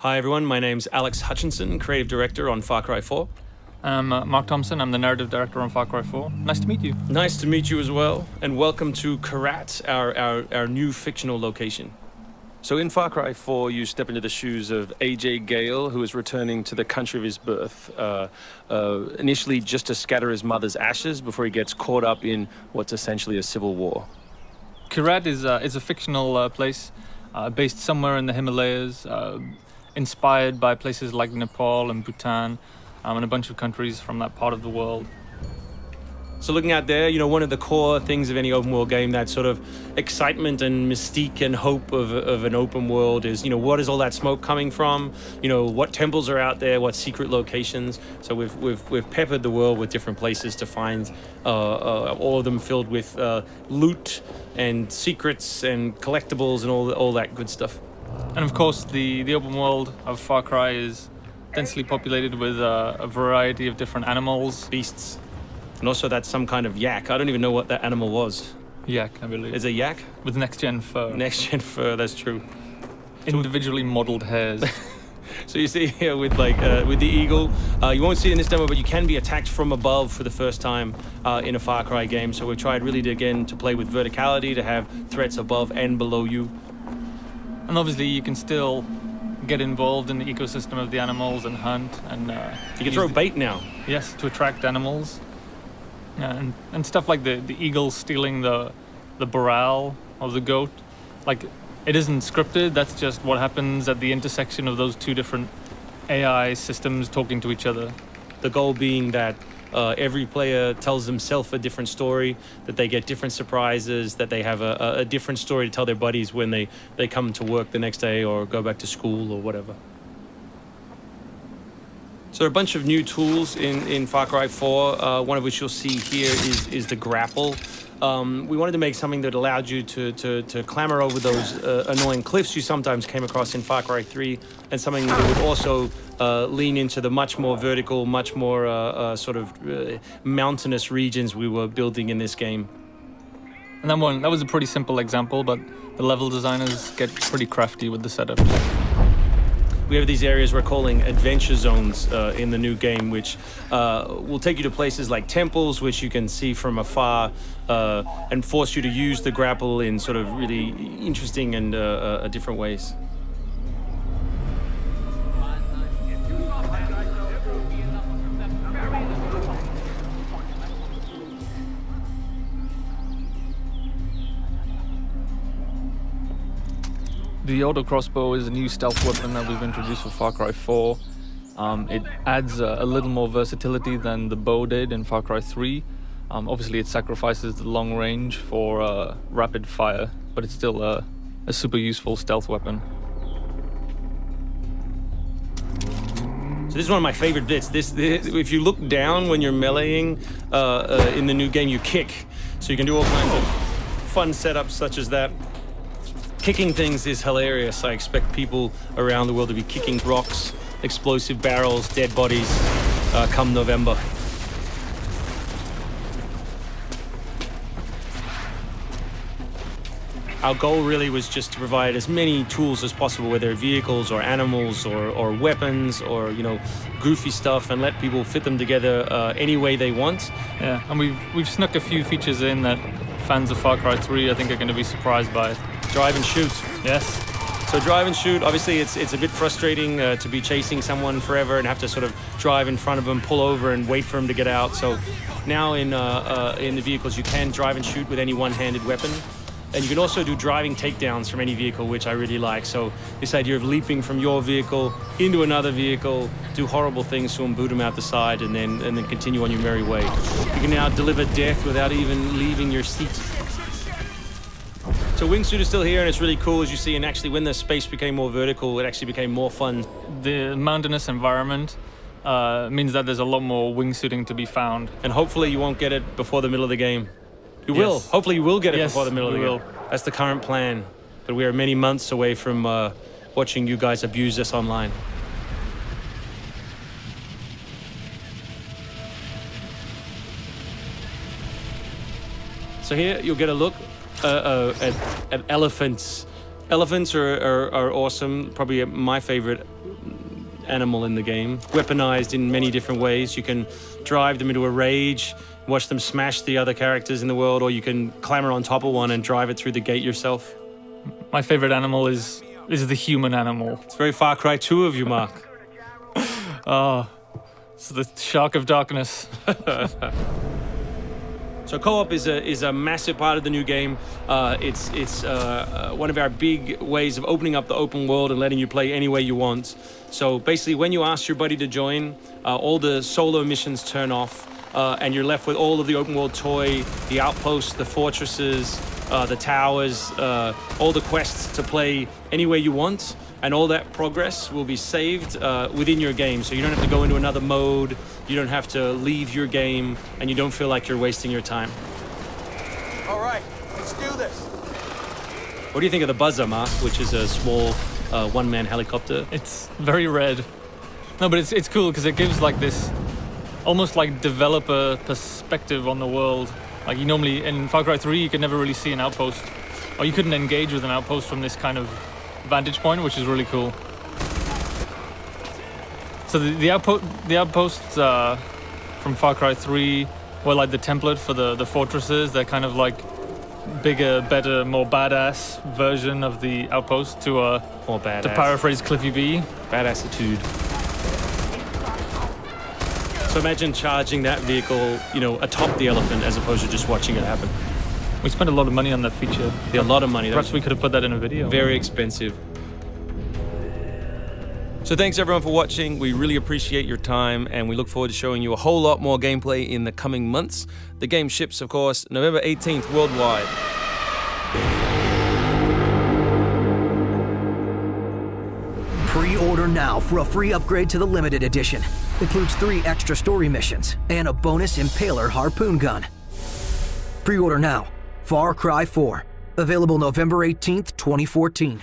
Hi everyone, my name's Alex Hutchinson, Creative Director on Far Cry 4. I'm Mark Thompson, I'm the Narrative Director on Far Cry 4. Nice to meet you. Nice to meet you as well, and welcome to Kyrat, our new fictional location. So in Far Cry 4, you step into the shoes of AJ Gale, who is returning to the country of his birth, initially just to scatter his mother's ashes before he gets caught up in what's essentially a civil war. Kyrat is a fictional place based somewhere in the Himalayas, inspired by places like Nepal and Bhutan, and a bunch of countries from that part of the world. So looking out there, you know, one of the core things of any open world game, that sort of excitement and mystique and hope of an open world is, you know, what is all that smoke coming from? You know, what temples are out there? What secret locations? So we've peppered the world with different places to find, all of them filled with loot and secrets and collectibles and all that good stuff. And of course, the open world of Far Cry is densely populated with a variety of different animals, beasts. And also that's some kind of yak. I don't even know what that animal was. Yak, I believe. Is it a yak? With next-gen fur. Next-gen fur, that's true. Individually modeled hairs. So you see here with with the eagle, you won't see it in this demo, but you can be attacked from above for the first time in a Far Cry game. So we've tried really to play with verticality, to have threats above and below you. And obviously you can still get involved in the ecosystem of the animals and hunt. And you can throw bait now. Yes, to attract animals. And stuff like the eagle stealing the barrel of the goat. Like, it isn't scripted, that's just what happens at the intersection of those two different AI systems talking to each other. The goal being that every player tells themselves a different story, that they get different surprises, that they have a different story to tell their buddies when they come to work the next day or go back to school or whatever. So there are a bunch of new tools in Far Cry 4, one of which you'll see here is the grapple. We wanted to make something that allowed you to clamber over those annoying cliffs you sometimes came across in Far Cry 3, and something that would also lean into the much more vertical, much more sort of mountainous regions we were building in this game. And that was a pretty simple example, but the level designers get pretty crafty with the setup. We have these areas we're calling adventure zones in the new game, which will take you to places like temples, which you can see from afar, and force you to use the grapple in sort of really interesting and different ways. The auto crossbow is a new stealth weapon that we've introduced for Far Cry 4. It adds a little more versatility than the bow did in Far Cry 3. Obviously it sacrifices the long range for rapid fire, but it's still a super useful stealth weapon. So this is one of my favorite bits. If you look down when you're meleeing in the new game, you kick. So you can do all kinds of fun setups such as that. Kicking things is hilarious. I expect people around the world to be kicking rocks, explosive barrels, dead bodies, come November. Our goal really was just to provide as many tools as possible, whether vehicles or animals or weapons or, you know, goofy stuff, and let people fit them together any way they want. Yeah, and we've snuck a few features in that fans of Far Cry 3 I think are going to be surprised by. Drive and shoot. Yes. So drive and shoot, obviously it's a bit frustrating to be chasing someone forever and have to sort of drive in front of them, pull over and wait for them to get out. So now in the vehicles you can drive and shoot with any one-handed weapon. And you can also do driving takedowns from any vehicle, which I really like. So this idea of leaping from your vehicle into another vehicle, do horrible things to them, boot them out the side, and then continue on your merry way. You can now deliver death without even leaving your seat. So Wingsuit is still here, and it's really cool, as you see, and actually when the space became more vertical, it actually became more fun. The mountainous environment means that there's a lot more wingsuiting to be found. And hopefully you won't get it before the middle of the game. You Yes. will. Hopefully you will get it Yes, before the middle of the we game. will. That's the current plan. But we are many months away from watching you guys abuse this online. So here you'll get a look at elephants Elephants are awesome. Probably my favorite animal in the game. Weaponized in many different ways. You can drive them into a rage, watch them smash the other characters in the world, or you can clamber on top of one and drive it through the gate yourself. My favorite animal is the human animal. It's very Far Cry 2 of you, Mark. Oh, it's the Shark of Darkness. So co-op is a massive part of the new game. It's one of our big ways of opening up the open world and letting you play any way you want. So basically, when you ask your buddy to join, all the solo missions turn off, and you're left with all of the open world toy, the outposts, the fortresses, the towers, all the quests to play any way you want. And all that progress will be saved within your game. So you don't have to go into another mode, you don't have to leave your game, and you don't feel like you're wasting your time. All right, let's do this. What do you think of the Buzzer, Mark, which is a small one-man helicopter? It's very red. No, but it's cool because it gives like this almost like developer perspective on the world. Like you normally, in Far Cry 3, you could never really see an outpost, or you couldn't engage with an outpost from this kind of vantage point, which is really cool. So the outposts from Far Cry 3 were like the template for the fortresses. They're kind of like bigger, better, more badass version of the outpost to more badass. To paraphrase Cliffy B. Badassitude. So imagine charging that vehicle, you know, atop the elephant as opposed to just watching it happen. We spent a lot of money on that feature. A lot of money. Perhaps we could have put that in a video. Very expensive. So thanks everyone for watching. We really appreciate your time, and we look forward to showing you a whole lot more gameplay in the coming months. The game ships, of course, November 18th worldwide. Pre-order now for a free upgrade to the limited edition. Includes 3 extra story missions and a bonus Impaler harpoon gun. Pre-order now. Far Cry 4. Available November 18th, 2014.